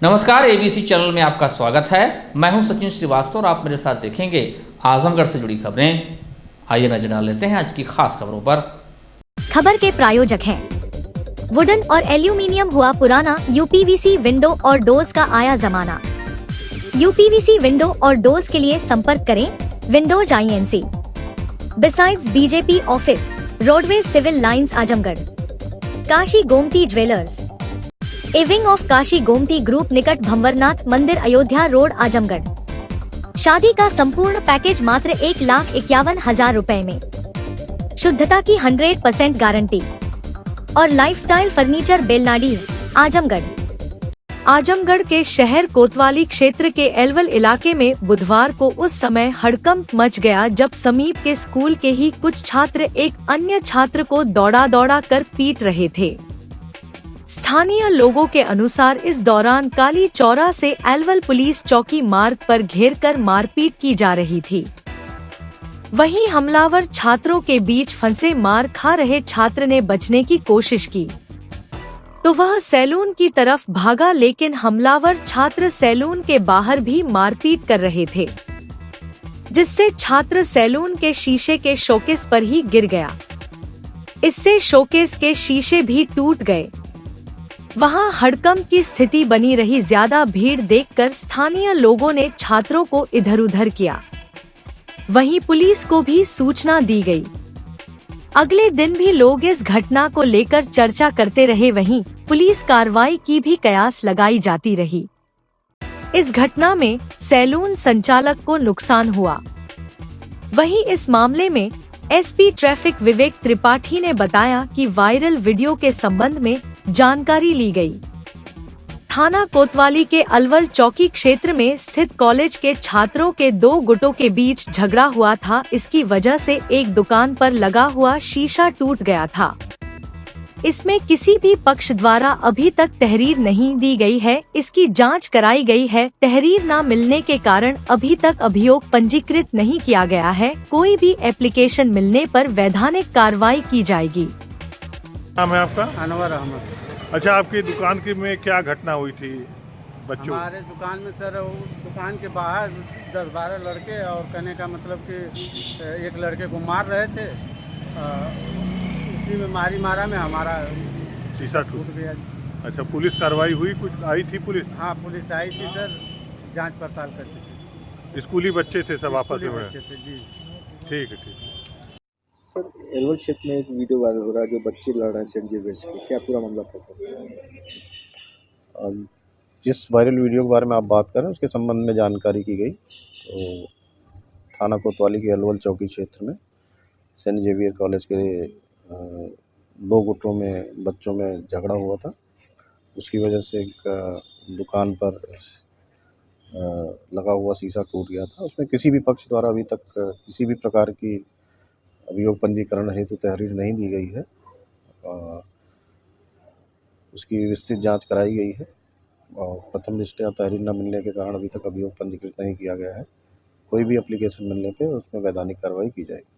नमस्कार, ABC channel में आपका स्वागत है। मैं हूं सचिन श्रीवास्तव और आप मेरे साथ देखेंगे आजमगढ़ से जुड़ी खबरें। आइए नजर डाल लेते हैं आज की खास खबरों पर। खबर के प्रायोजक हैं वुडन और एल्यूमिनियम हुआ पुराना, यूपीवीसी विंडो और डोर्स का आया जमाना। यूपीवीसी विंडो और डोर्स के लिए संपर्क करें windows INC। Besides BJP office, roadways civil lines Azamgarh. Kashi Gomti jewellers, a wing of Kashi Gomti group निकट भंवरनाथ मंदिर, अयोध्या रोड, आजमगढ़। शादी का संपूर्ण पैकेज मात्र 1,51,000 रुपए में। शुद्धता की 100% गारंटी और लाइफस्टाइल फर्नीचर, बेलनाडी, आजमगढ़। आजमगढ़ के शहर कोतवाली क्षेत्र के एलवल इलाके में बुधवार को उस समय हड़कंप मच गया जब समीप के स्कूल के ही कुछ छात्र एक अन्य छात्र को दौड़ा कर पीट रहे थे। स्थानीय लोगों के अनुसार इस दौरान काली चौरा से एलवल पुलिस चौकी मार्ग पर घेरकर मारपीट की जा रही थी। वहीं हमलावर छात्रों के बीच फंसे मार खा रहे छात्र ने बचने की कोशिश की तो वह सैलून की तरफ भागा, लेकिन हमलावर छात्र सैलून के बाहर भी मारपीट कर रहे थे, जिससे छात्र सैलून के शीशे के शोकेस पर ही गिर गया। इससे शोकेस के शीशे भी टूट गए। वहां हड़कंप की स्थिति बनी रही। ज्यादा भीड़ देखकर स्थानीय लोगों ने छात्रों को इधर उधर किया। वहीं पुलिस को भी सूचना दी गई। अगले दिन भी लोग इस घटना को लेकर चर्चा करते रहे। वहीं पुलिस कार्रवाई की भी कयास लगाई जाती रही। इस घटना में सैलून संचालक को नुकसान हुआ। वहीं इस मामले में SP ट्रैफिक विवेक त्रिपाठी ने बताया कि वायरल वीडियो के संबंध में जानकारी ली गई। थाना कोतवाली के अलवल चौकी क्षेत्र में स्थित कॉलेज के छात्रों के 2 गुटों के बीच झगड़ा हुआ था। इसकी वजह से एक दुकान पर लगा हुआ शीशा टूट गया था। इसमें किसी भी पक्ष द्वारा अभी तक तहरीर नहीं दी गई है। इसकी जांच कराई गई है। तहरीर न मिलने के कारण अभी तक अभियोग पंजीकृत नहीं किया गया है। कोई भी एप्लीकेशन मिलने पर वैधानिक कार्रवाई की जाएगी। नाम है आपका? अनवर अहमद। अच्छा, आपकी दुकान की में क्या घटना हुई थी बच्चों? हमारे दुकान में सर, दुकान के बाहर 10-12 लड़के और कहने का मतलब कि एक लड़के को मार रहे थे। उसी में मारा में हमारा शीशा टूट गया। अच्छा, पुलिस कार्रवाई हुई? कुछ आई थी पुलिस? हाँ, पुलिस आई थी सर, जांच पड़ताल करती थी। स्कूली बच्चे थे सब आपस में? जी, ठीक है। सर, एलवल क्षेत्र में एक वीडियो वायरल हो रहा है जो बच्चे लड़ रहे हैं सेंट जेवियर्स के, क्या पूरा मामला था सर? जिस वायरल वीडियो के बारे में आप बात कर रहे हैं उसके संबंध में जानकारी की गई। तो थाना कोतवाली के एलवल चौकी क्षेत्र में सेंट जेवियर कॉलेज के 2 गुटों में बच्चों में झगड़ा हुआ था। उसकी वजह से एक दुकान पर लगा हुआ शीशा टूट गया था। उसमें किसी भी पक्ष द्वारा अभी तक किसी भी प्रकार की अभियोग पंजीकरण हेतु तहरीर नहीं दी गई है। उसकी विस्तृत जांच कराई गई है और प्रथम दृष्टया तहरीर न मिलने के कारण अभी तक अभियोग पंजीकृत नहीं किया गया है। कोई भी एप्लीकेशन मिलने पे उसमें वैधानिक कार्रवाई की जाएगी।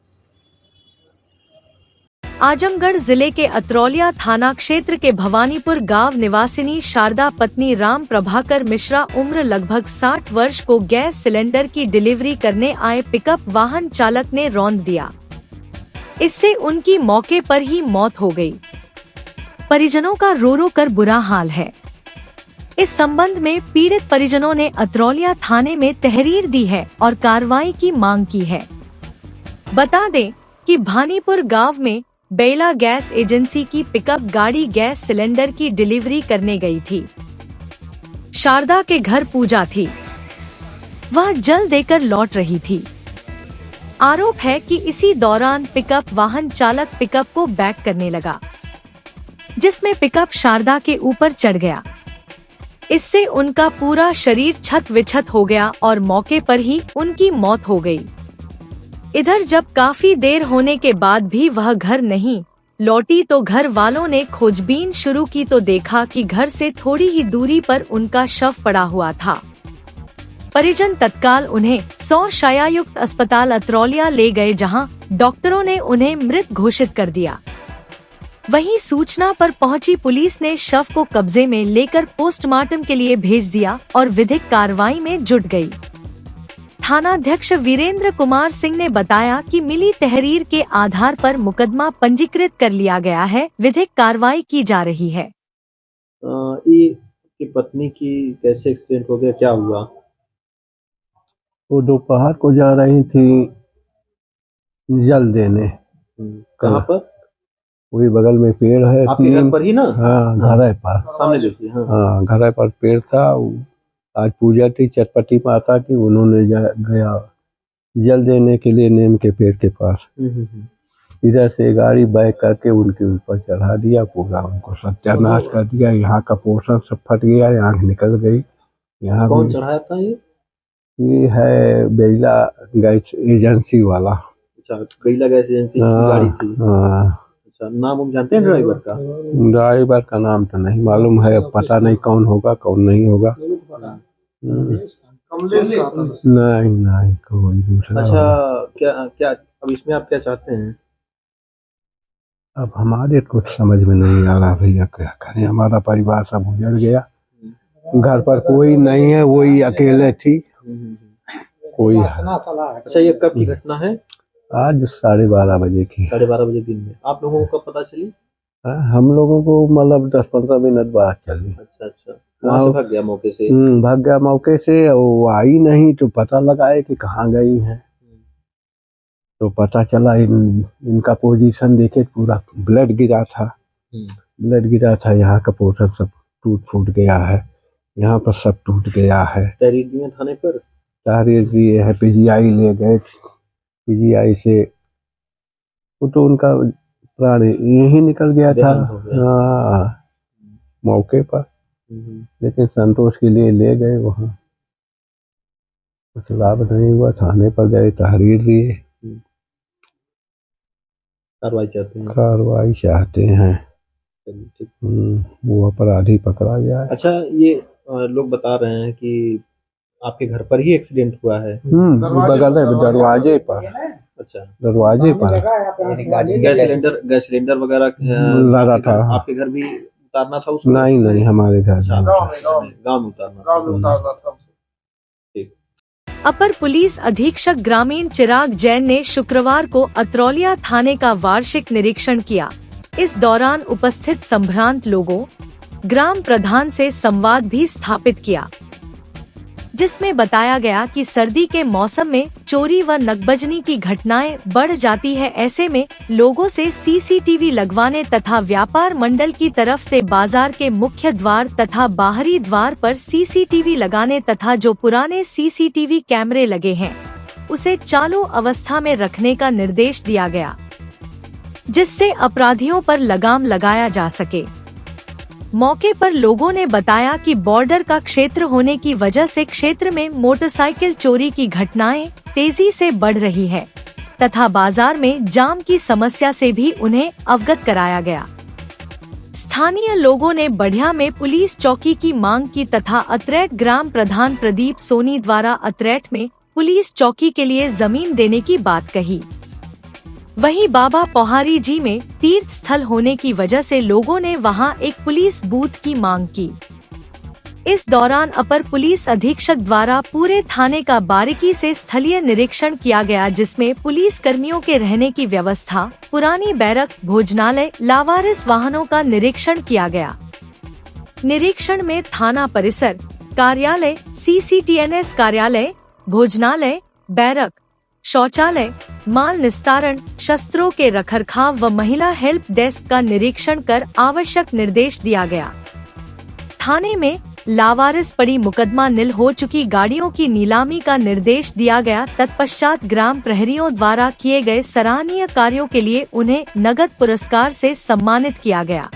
आजमगढ़ जिले के अतरौलिया थाना क्षेत्र के भवानीपुर गांव निवासिनी शारदा पत्नी राम प्रभाकर मिश्रा उम्र लगभग 60 वर्ष को गैस सिलेंडर की डिलीवरी करने आए पिकअप वाहन चालक ने रौंद दिया। इससे उनकी मौके पर ही मौत हो गई। परिजनों का रो कर बुरा हाल है। इस संबंध में पीड़ित परिजनों ने अतरौलिया थाने में तहरीर दी है और कार्रवाई की मांग की है। बता दें कि भानीपुर गांव में बेला गैस एजेंसी की पिकअप गाड़ी गैस सिलेंडर की डिलीवरी करने गई थी। शारदा के घर पूजा थी। वह जल देकर लौट रही थी। आरोप है कि इसी दौरान पिकअप वाहन चालक पिकअप को बैक करने लगा, जिसमें पिकअप शारदा के ऊपर चढ़ गया। इससे उनका पूरा शरीर छत विछत हो गया और मौके पर ही उनकी मौत हो गई। इधर जब काफी देर होने के बाद भी वह घर नहीं लौटी तो घर वालों ने खोजबीन शुरू की तो देखा कि घर से थोड़ी ही दूरी पर उनका शव पड़ा हुआ था। परिजन तत्काल उन्हें 100 शय्यायुक्त अस्पताल अतरौलिया ले गए, जहां डॉक्टरों ने उन्हें मृत घोषित कर दिया। वहीं सूचना पर पहुंची पुलिस ने शव को कब्जे में लेकर पोस्टमार्टम के लिए भेज दिया और विधिक कार्रवाई में जुट गई। थानाध्यक्ष वीरेंद्र कुमार सिंह ने बताया कि मिली तहरीर के आधार पर मुकदमा पंजीकृत कर लिया गया है, विधिक कार्रवाई की जा रही है। ये की पत्नी की कैसे एक्सीडेंट हो गया, क्या हुआ? वो दोपहर को जा रही थी जल देने। कहाँ पर? वही बगल में पेड़ है आपके घर पर ही ना? हाँ, घर पर सामने देखिए। हाँ, घर पर पेड़ था। आज पूजा थी चटपटी माता की, उन्होंने गया जल देने के लिए नीम के पेड़ के पास। इधर से गाड़ी बैक करके उनके ऊपर चढ़ा दिया, पूरा उनको सत्यानाश कर दिया। यहाँ का पोर्शन सब फट गया, आँख निकल गई। यहाँ कौन चढ़ाया था ये है बेला गैस एजेंसी वाला। अच्छा, बेला गैस एजेंसी की गाड़ी थी। अच्छा, नाम जानते हैं ड्राइवर का? ड्राइवर का नाम तो नहीं मालूम है, पता नहीं कौन होगा कौन नहीं होगा। नहीं कोई दूसरा। अच्छा, क्या अब इसमें आप क्या चाहते हैं? अब हमारे कुछ समझ में नहीं आ रहा भैया, क्या करें। हमारा परिवार सब उजड़ गया, घर पर कोई नहीं है, वही अकेले थी, कोई है। अच्छा, ये कब की घटना है? आज 12:30 बजे की। 12:30 बजे दिन में। आप लोगों को कब पता चली? हम लोगों को मतलब 10-15 मिनट बाद चली। अच्छा, वहाँ से भाग गया मौके से? भाग गया मौके से। वो आई नहीं तो पता लगाए कि कहाँ गई है, तो पता चला इनका पोजीशन देखे, पूरा ब्लड गिरा था। यहाँ का पोर्शन सब टूट फूट गया है, यहाँ पर सब टूट गया है। तहरीर दिए थाने पर? तहरीर दिए है, पीजीआई ले गए। पीजीआई से वो तो उनका प्राण यही निकल गया था। मौके पर, लेकिन संतोष के लिए ले गए वहाँ, कुछ लाभ नहीं हुआ। थाने पर गए, तहरीर दिए। कार्रवाई चाहते हैं, वो अपराधी पकड़ा जाए। अच्छा, ये लोग बता रहे हैं कि आपके घर पर ही एक्सीडेंट हुआ है? बगल है, दरवाजे पर। अच्छा, दरवाजे पर गैस सिलेंडर वगैरह लगा था। आपके घर भी उतारना था उसको? नहीं, हमारे घर गाँव में उतारना था। अपर पुलिस अधीक्षक ग्रामीण चिराग जैन ने शुक्रवार को अतरौलिया थाने का वार्षिक निरीक्षण किया। इस दौरान उपस्थित संभ्रांत लोगों, ग्राम प्रधान से संवाद भी स्थापित किया, जिसमें बताया गया कि सर्दी के मौसम में चोरी व नकबजनी की घटनाएं बढ़ जाती है। ऐसे में लोगों से सीसीटीवी लगवाने तथा व्यापार मंडल की तरफ से बाजार के मुख्य द्वार तथा बाहरी द्वार पर सीसीटीवी लगाने तथा जो पुराने सीसीटीवी कैमरे लगे हैं उसे चालू अवस्था में रखने का निर्देश दिया गया, जिससे अपराधियों पर लगाम लगाया जा सके। मौके पर लोगों ने बताया कि बॉर्डर का क्षेत्र होने की वजह से क्षेत्र में मोटरसाइकिल चोरी की घटनाएं तेजी से बढ़ रही है तथा बाजार में जाम की समस्या से भी उन्हें अवगत कराया गया। स्थानीय लोगों ने बढ़िया में पुलिस चौकी की मांग की तथा अतरैट ग्राम प्रधान प्रदीप सोनी द्वारा अतरैट में पुलिस चौकी के लिए जमीन देने की बात कही। वहीं बाबा पौहारी जी में तीर्थ स्थल होने की वजह से लोगों ने वहां एक पुलिस बूथ की मांग की। इस दौरान अपर पुलिस अधीक्षक द्वारा पूरे थाने का बारीकी से स्थलीय निरीक्षण किया गया, जिसमें पुलिस कर्मियों के रहने की व्यवस्था, पुरानी बैरक, भोजनालय, लावारिस वाहनों का निरीक्षण किया गया। निरीक्षण में थाना परिसर, कार्यालय, सीसीटीएनएस कार्यालय, भोजनालय, बैरक, शौचालय, माल निस्तारण, शस्त्रों के रखरखाव व महिला हेल्प डेस्क का निरीक्षण कर आवश्यक निर्देश दिया गया। थाने में लावारिस पड़ी मुकदमा निल हो चुकी गाड़ियों की नीलामी का निर्देश दिया गया। तत्पश्चात ग्राम प्रहरियों द्वारा किए गए सराहनीय कार्यों के लिए उन्हें नगद पुरस्कार से सम्मानित किया गया।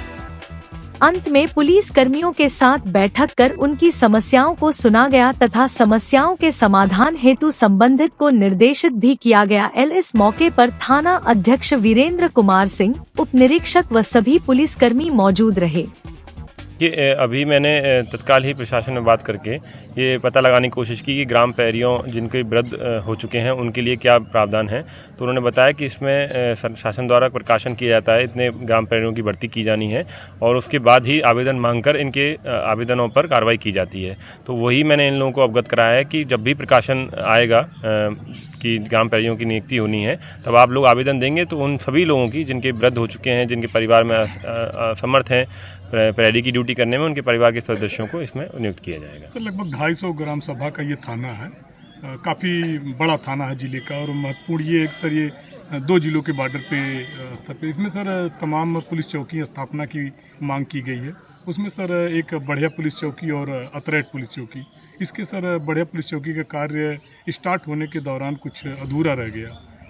अंत में पुलिस कर्मियों के साथ बैठक कर उनकी समस्याओं को सुना गया तथा समस्याओं के समाधान हेतु संबंधित को निर्देशित भी किया गया। इस मौके पर थाना अध्यक्ष वीरेंद्र कुमार सिंह, उप निरीक्षक व सभी पुलिसकर्मी मौजूद रहे। कि अभी मैंने तत्काल ही प्रशासन में बात करके ये पता लगाने की कोशिश की कि ग्राम पैरियों जिनके वृद्ध हो चुके हैं उनके लिए क्या प्रावधान है। तो उन्होंने बताया कि इसमें शासन द्वारा प्रकाशन किया जाता है, इतने ग्राम पैरियों की भर्ती की जानी है और उसके बाद ही आवेदन मांगकर इनके आवेदनों पर कार्रवाई की जाती है। तो वही मैंने इन लोगों को अवगत कराया है कि जब भी प्रकाशन आएगा कि ग्राम पैरियों की नियुक्ति होनी है, तब आप लोग आवेदन देंगे तो उन सभी लोगों की जिनके वृद्ध हो चुके हैं, जिनके परिवार में असमर्थ हैं पैरी की ड्यूटी करने में, उनके परिवार के सदस्यों को इसमें नियुक्त किया जाएगा। सर लगभग 250 ग्राम सभा का ये थाना है, काफ़ी बड़ा थाना है जिले का और महत्वपूर्ण ये एक सर ये 2 जिलों के बॉर्डर पे स्तर पे इसमें सर तमाम पुलिस चौकी स्थापना की मांग की गई है। उसमें सर एक बढ़िया पुलिस चौकी और अतरेट पुलिस चौकी, इसके सर बढ़िया पुलिस चौकी का कार्य स्टार्ट होने के दौरान कुछ अधूरा रह गया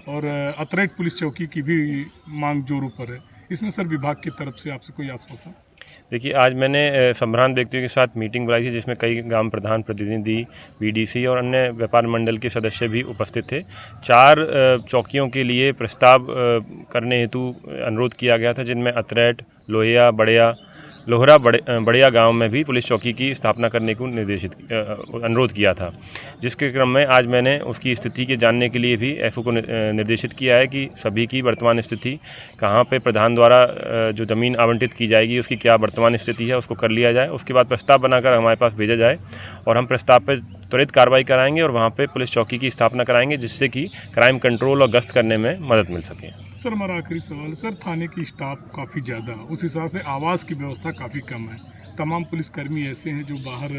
और अतरेट पुलिस चौकी की भी मांग जोरों पर है। इसमें सर विभाग की तरफ से आपसे कोई आश्वासन? देखिए, आज मैंने संभ्रांत व्यक्तियों के साथ मीटिंग बुलाई थी जिसमें कई ग्राम प्रधान, प्रतिनिधि, बीडीसी और अन्य व्यापार मंडल के सदस्य भी उपस्थित थे। 4 चौकियों के लिए प्रस्ताव करने हेतु अनुरोध किया गया था, जिनमें अतरेट, लोहरा बढ़िया गांव में भी पुलिस चौकी की स्थापना करने को अनुरोध किया था। जिसके क्रम में आज मैंने उसकी स्थिति के जानने के लिए भी एसओ को निर्देशित किया है कि सभी की वर्तमान स्थिति, कहां पे प्रधान द्वारा जो ज़मीन आवंटित की जाएगी उसकी क्या वर्तमान स्थिति है, उसको कर लिया जाए। उसके बाद प्रस्ताव बनाकर हमारे पास भेजा जाए और हम प्रस्ताव पर त्वरित कार्रवाई कराएंगे और वहाँ पे पुलिस चौकी की स्थापना कराएंगे, जिससे कि क्राइम कंट्रोल और गश्त करने में मदद मिल सके। सर हमारा आखिरी सवाल, सर थाने की स्टाफ काफ़ी ज़्यादा, उस हिसाब से आवास की व्यवस्था काफ़ी कम है। तमाम पुलिसकर्मी ऐसे हैं जो बाहर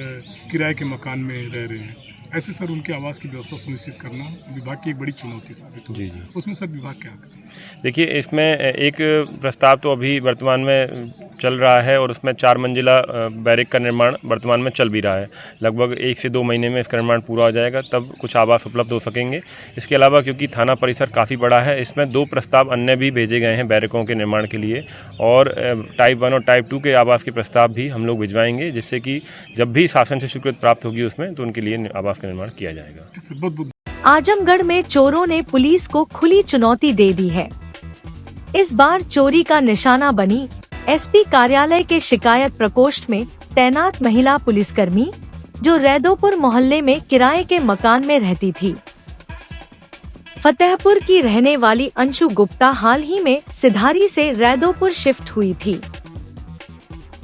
किराए के मकान में रह रहे हैं, ऐसे सर उनके आवास की व्यवस्था सुनिश्चित करना विभाग की एक बड़ी चुनौती साबित हो। जी। उसमें सर विभाग क्या करें? देखिए, इसमें एक प्रस्ताव तो अभी वर्तमान में चल रहा है और उसमें 4 मंजिला बैरक का निर्माण वर्तमान में चल भी रहा है। लगभग 1 से 2 महीने में इसका निर्माण पूरा हो जाएगा, तब कुछ आवास उपलब्ध हो सकेंगे। इसके अलावा क्योंकि थाना परिसर काफ़ी बड़ा है, इसमें 2 प्रस्ताव अन्य भी भेजे गए हैं बैरकों के निर्माण के लिए और टाइप 1 और टाइप 2 के आवास के प्रस्ताव भी हम लोग भिजवाएंगे, जिससे कि जब भी शासन से स्वीकृति प्राप्त होगी उसमें तो उनके लिए आवास का निर्माण किया जाएगा। आजमगढ़ में चोरों ने पुलिस को खुली चुनौती दे दी है। इस बार चोरी का निशाना बनी एसपी कार्यालय के शिकायत प्रकोष्ठ में तैनात महिला पुलिसकर्मी, जो रैदोपुर मोहल्ले में किराए के मकान में रहती थी। फतेहपुर की रहने वाली अंशु गुप्ता हाल ही में सिधारी से रैदोपुर शिफ्ट हुई थी।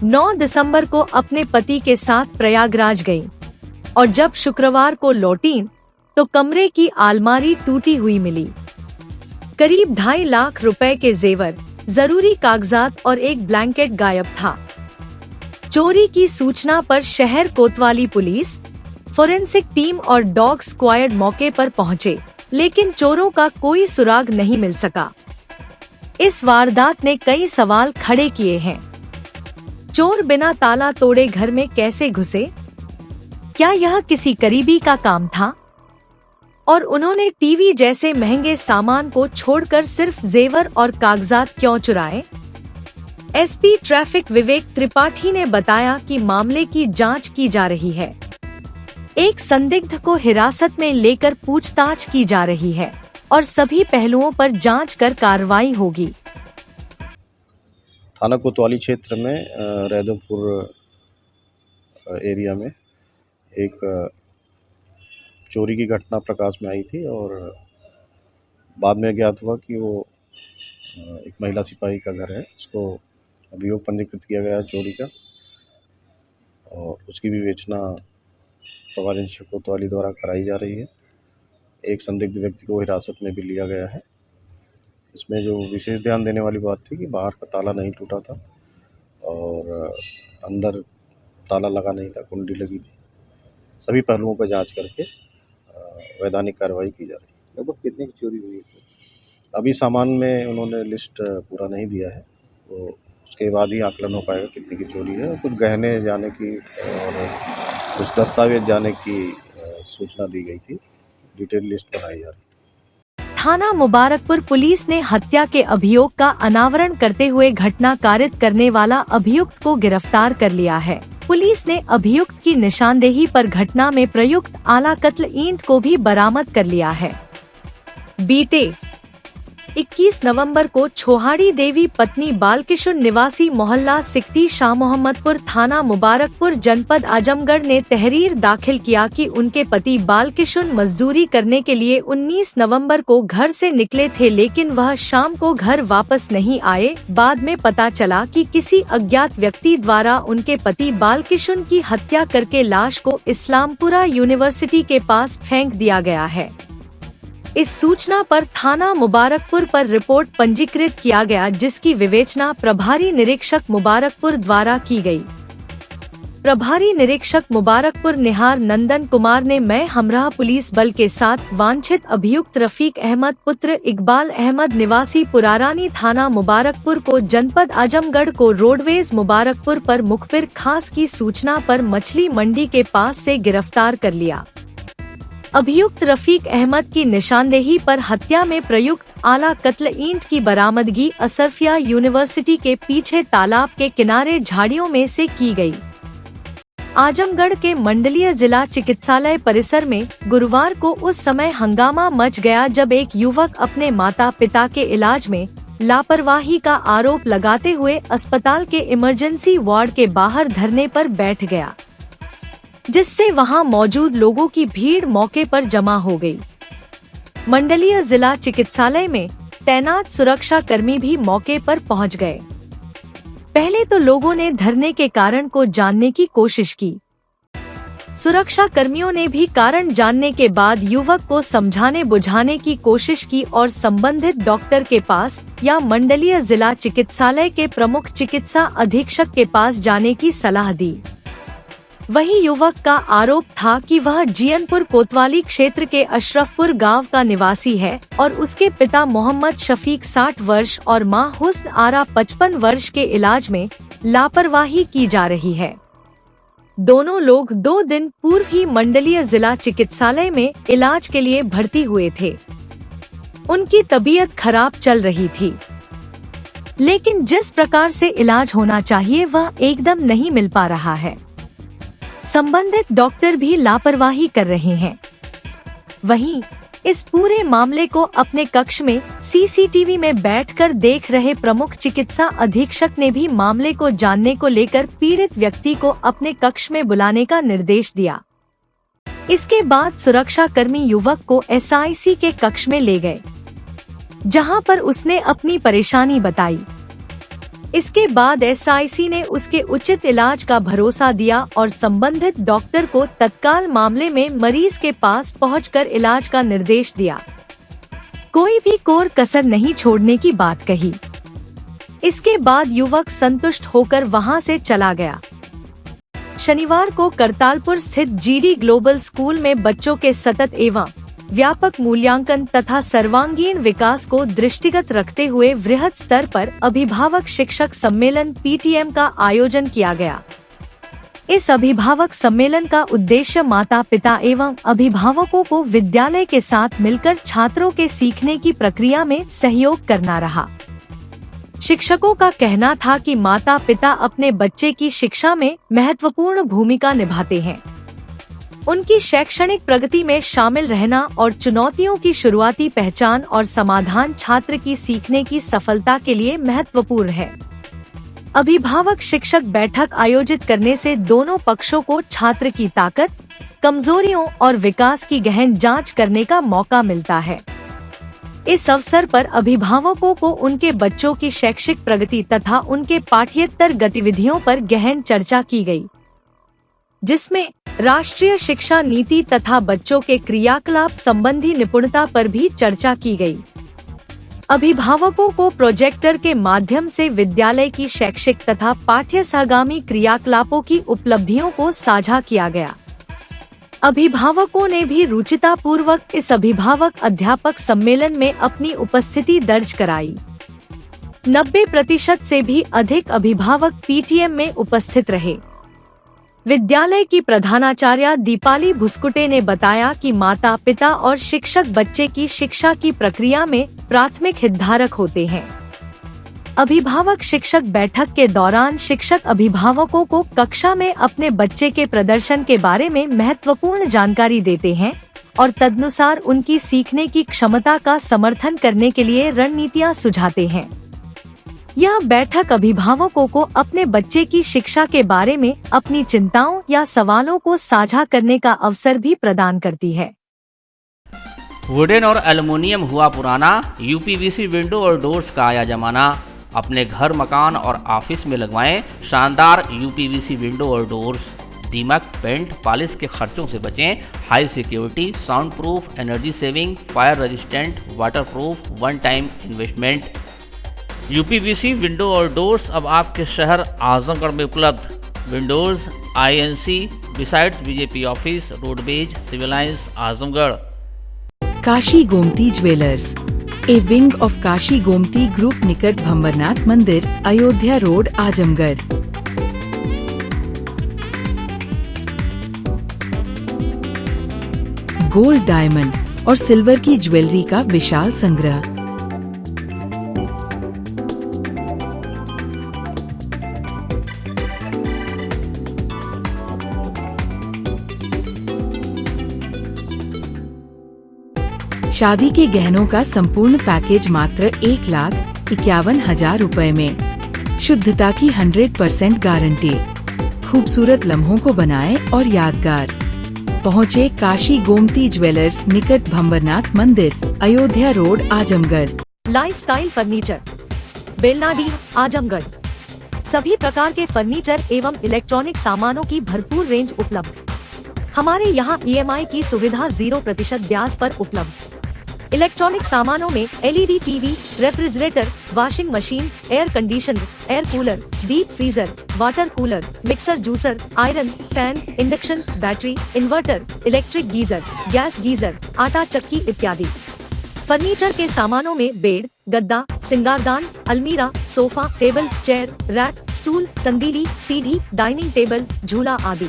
9 दिसंबर को अपने पति के साथ प्रयागराज गई और जब शुक्रवार को लौटी तो कमरे की अलमारी टूटी हुई मिली। करीब 2.5 लाख रुपए के जेवर, जरूरी कागजात और एक ब्लैंकेट गायब था। चोरी की सूचना पर शहर कोतवाली पुलिस, फोरेंसिक टीम और डॉग स्क्वाड मौके पर पहुंचे, लेकिन चोरों का कोई सुराग नहीं मिल सका। इस वारदात ने कई सवाल खड़े किए हैं। चोर बिना ताला तोड़े घर में कैसे घुसे? क्या यह किसी करीबी का काम था? और उन्होंने टीवी जैसे महंगे सामान को छोड़कर सिर्फ जेवर और कागजात क्यों चुराए? एसपी ट्रैफिक विवेक त्रिपाठी ने बताया कि मामले की जांच की जा रही है। एक संदिग्ध को हिरासत में लेकर पूछताछ की जा रही है और सभी पहलुओं पर जांच कर कार्रवाई होगी। थाना कोतवाली क्षेत्र में रैदोपुर एरिया में एक चोरी की घटना प्रकाश में आई थी और बाद में ज्ञात हुआ कि वो एक महिला सिपाही का घर है। उसको अभियोग पंजीकृत किया गया है चोरी का और उसकी विवेचना प्रभारी निरीक्षक कोतवाली द्वारा कराई जा रही है। एक संदिग्ध व्यक्ति को हिरासत में भी लिया गया है। इसमें जो विशेष ध्यान देने वाली बात थी कि बाहर का ताला नहीं टूटा था और अंदर ताला लगा नहीं था, कुंडी लगी थी। सभी पहलुओं पर जांच करके वैधानिक कार्रवाई की जा रही है। लगभग कितने की चोरी हुई है? अभी सामान में उन्होंने लिस्ट पूरा नहीं दिया है, तो उसके बाद ही आकलन हो पाएगा कितने की चोरी है। कुछ गहने जाने की और कुछ दस्तावेज जाने की सूचना दी गई थी। डिटेल लिस्ट बनाई जा रही है। थाना मुबारकपुर पुलिस ने हत्या के अभियोग का अनावरण करते हुए घटना कारित करने वाला अभियुक्त को गिरफ्तार कर लिया है। पुलिस ने अभियुक्त की निशानदेही पर घटना में प्रयुक्त आला कत्ल ईंट को भी बरामद कर लिया है। बीते 21 नवंबर को छोहाड़ी देवी पत्नी बालकिशुन निवासी मोहल्ला सिकटी शाह मोहम्मदपुर थाना मुबारकपुर जनपद आजमगढ़ ने तहरीर दाखिल किया कि उनके पति बालकिशुन मजदूरी करने के लिए 19 नवंबर को घर से निकले थे, लेकिन वह शाम को घर वापस नहीं आए। बाद में पता चला कि किसी अज्ञात व्यक्ति द्वारा उनके पति बालकिशुन की हत्या करके लाश को इस्लामपुरा यूनिवर्सिटी के पास फेंक दिया गया है। इस सूचना पर थाना मुबारकपुर पर रिपोर्ट पंजीकृत किया गया, जिसकी विवेचना प्रभारी निरीक्षक मुबारकपुर द्वारा की गई। प्रभारी निरीक्षक मुबारकपुर निहार नंदन कुमार ने मैं हमराह पुलिस बल के साथ वांछित अभियुक्त रफीक अहमद पुत्र इकबाल अहमद निवासी पुरारानी थाना मुबारकपुर को जनपद आजमगढ़ को रोडवेज मुबारकपुर पर मुखबिर खास की सूचना पर मछली मंडी के पास से गिरफ्तार कर लिया। अभियुक्त रफीक अहमद की निशानदेही पर हत्या में प्रयुक्त आला कत्ल ईंट की बरामदगी असरफिया यूनिवर्सिटी के पीछे तालाब के किनारे झाड़ियों में से की गई। आजमगढ़ के मंडलीय जिला चिकित्सालय परिसर में गुरुवार को उस समय हंगामा मच गया जब एक युवक अपने माता पिता के इलाज में लापरवाही का आरोप लगाते हुए अस्पताल के इमरजेंसी वार्ड के बाहर धरने पर बैठ गया, जिससे वहां मौजूद लोगों की भीड़ मौके पर जमा हो गई। मंडलीय जिला चिकित्सालय में तैनात सुरक्षा कर्मी भी मौके पर पहुंच गए। पहले तो लोगों ने धरने के कारण को जानने की कोशिश की। सुरक्षा कर्मियों ने भी कारण जानने के बाद युवक को समझाने बुझाने की कोशिश की और संबंधित डॉक्टर के पास या मंडलीय जिला चिकित्सालय के प्रमुख चिकित्सा अधीक्षक के पास जाने की सलाह दी। वही युवक का आरोप था कि वह जियनपुर कोतवाली क्षेत्र के अशरफपुर गांव का निवासी है और उसके पिता मोहम्मद शफीक 60 वर्ष और मां हुस्न आरा 55 वर्ष के इलाज में लापरवाही की जा रही है। दोनों लोग 2 दिन पूर्व ही मंडलीय जिला चिकित्सालय में इलाज के लिए भर्ती हुए थे। उनकी तबीयत खराब चल रही थी, लेकिन जिस प्रकार से इलाज होना चाहिए वह एकदम नहीं मिल पा रहा है। संबंधित डॉक्टर भी लापरवाही कर रहे हैं। वहीं इस पूरे मामले को अपने कक्ष में सीसीटीवी में बैठकर देख रहे प्रमुख चिकित्सा अधीक्षक ने भी मामले को जानने को लेकर पीड़ित व्यक्ति को अपने कक्ष में बुलाने का निर्देश दिया। इसके बाद सुरक्षा कर्मी युवक को एसआईसी के कक्ष में ले गए, जहां पर उसने अपनी परेशानी बताई। इसके बाद एसआईसी ने उसके उचित इलाज का भरोसा दिया और संबंधित डॉक्टर को तत्काल मामले में मरीज के पास पहुंचकर इलाज का निर्देश दिया। कोई भी कोर कसर नहीं छोड़ने की बात कही। इसके बाद युवक संतुष्ट होकर वहां से चला गया। शनिवार को करतालपुर स्थित जीडी ग्लोबल स्कूल में बच्चों के सतत एवं व्यापक मूल्यांकन तथा सर्वांगीण विकास को दृष्टिगत रखते हुए वृहद स्तर पर अभिभावक शिक्षक सम्मेलन पीटीएम का आयोजन किया गया। इस अभिभावक सम्मेलन का उद्देश्य माता पिता एवं अभिभावकों को विद्यालय के साथ मिलकर छात्रों के सीखने की प्रक्रिया में सहयोग करना रहा। शिक्षकों का कहना था कि माता पिता अपने बच्चे की शिक्षा में महत्वपूर्ण भूमिका निभाते हैं। उनकी शैक्षणिक प्रगति में शामिल रहना और चुनौतियों की शुरुआती पहचान और समाधान छात्र की सीखने की सफलता के लिए महत्वपूर्ण है। अभिभावक शिक्षक बैठक आयोजित करने से दोनों पक्षों को छात्र की ताकत, कमजोरियों और विकास की गहन जांच करने का मौका मिलता है। इस अवसर पर अभिभावकों को उनके बच्चों की शैक्षिक प्रगति तथा उनके पाठ्येतर गतिविधियों पर गहन चर्चा की गई, जिसमें राष्ट्रीय शिक्षा नीति तथा बच्चों के क्रियाकलाप संबंधी निपुणता पर भी चर्चा की गई। अभिभावकों को प्रोजेक्टर के माध्यम से विद्यालय की शैक्षिक तथा पाठ्य सहगामी क्रियाकलापों की उपलब्धियों को साझा किया गया। अभिभावकों ने भी रुचिता पूर्वक इस अभिभावक अध्यापक सम्मेलन में अपनी उपस्थिति दर्ज कराई। 90% से भी अधिक अभिभावक पीटीएम में उपस्थित रहे। विद्यालय की प्रधानाचार्या दीपाली भुस्कुटे ने बताया कि माता पिता और शिक्षक बच्चे की शिक्षा की प्रक्रिया में प्राथमिक हितधारक होते हैं। अभिभावक शिक्षक बैठक के दौरान शिक्षक अभिभावकों को कक्षा में अपने बच्चे के प्रदर्शन के बारे में महत्वपूर्ण जानकारी देते हैं और तदनुसार उनकी सीखने की क्षमता का समर्थन करने के लिए रणनीतियां सुझाते हैं। यह बैठक अभिभावकों को अपने बच्चे की शिक्षा के बारे में अपनी चिंताओं या सवालों को साझा करने का अवसर भी प्रदान करती है। वुडन और एल्युमिनियम हुआ पुराना, यूपीवीसी विंडो और डोर्स का आया जमाना। अपने घर, मकान और ऑफिस में लगवाएं शानदार यूपीवीसी विंडो और डोर्स। दीमक, पेंट, पॉलिश के खर्चों से बचें। High security, sound proof, energy saving, fire resistant, water proof, one time investment. UPVC window और डोर्स अब आपके शहर आजमगढ़ में उपलब्ध। Windows INC besides BJP office, roadways, civil lines, Azamgarh. Kashi Gomti jewellers, a wing of Kashi Gomti group, निकट भंवरनाथ मंदिर, Ayodhya road, Azamgarh. Gold, diamond और silver की ज्वेलरी का विशाल संग्रह। शादी के गहनों का संपूर्ण पैकेज मात्र 1,51,000 रुपए में। शुद्धता की 100% गारंटी। खूबसूरत लम्हों को बनाएं और यादगार। पहुँचे काशी गोमती ज्वेलर्स, निकट भंवरनाथ मंदिर, Ayodhya road, Azamgarh. Lifestyle furniture, Belnadi, Azamgarh. सभी प्रकार के फर्नीचर एवं इलेक्ट्रॉनिक सामानों की भरपूर रेंज उपलब्ध। हमारे यहाँ EMI की सुविधा 0% ब्याज पर उपलब्ध। इलेक्ट्रॉनिक सामानों में LED TV, refrigerator, washing machine, air conditioner, air cooler, deep freezer, water cooler, mixer, juicer, iron, fan, induction, battery, inverter, electric geyser, gas geyser, आटा चक्की इत्यादि। फर्नीचर के सामानों में बेड, गद्दा, सिंगारदान, अलमीरा, sofa, table, chair, rack, stool, संदीली, सीढ़ी, डाइनिंग टेबल, झूला आदि।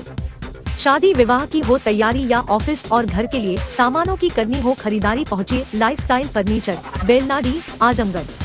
शादी विवाह की हो तैयारी या ऑफिस और घर के लिए सामानों की करनी हो खरीदारी, पहुँचिए लाइफस्टाइल फर्नीचर, बेलनाडी, आजमगढ़।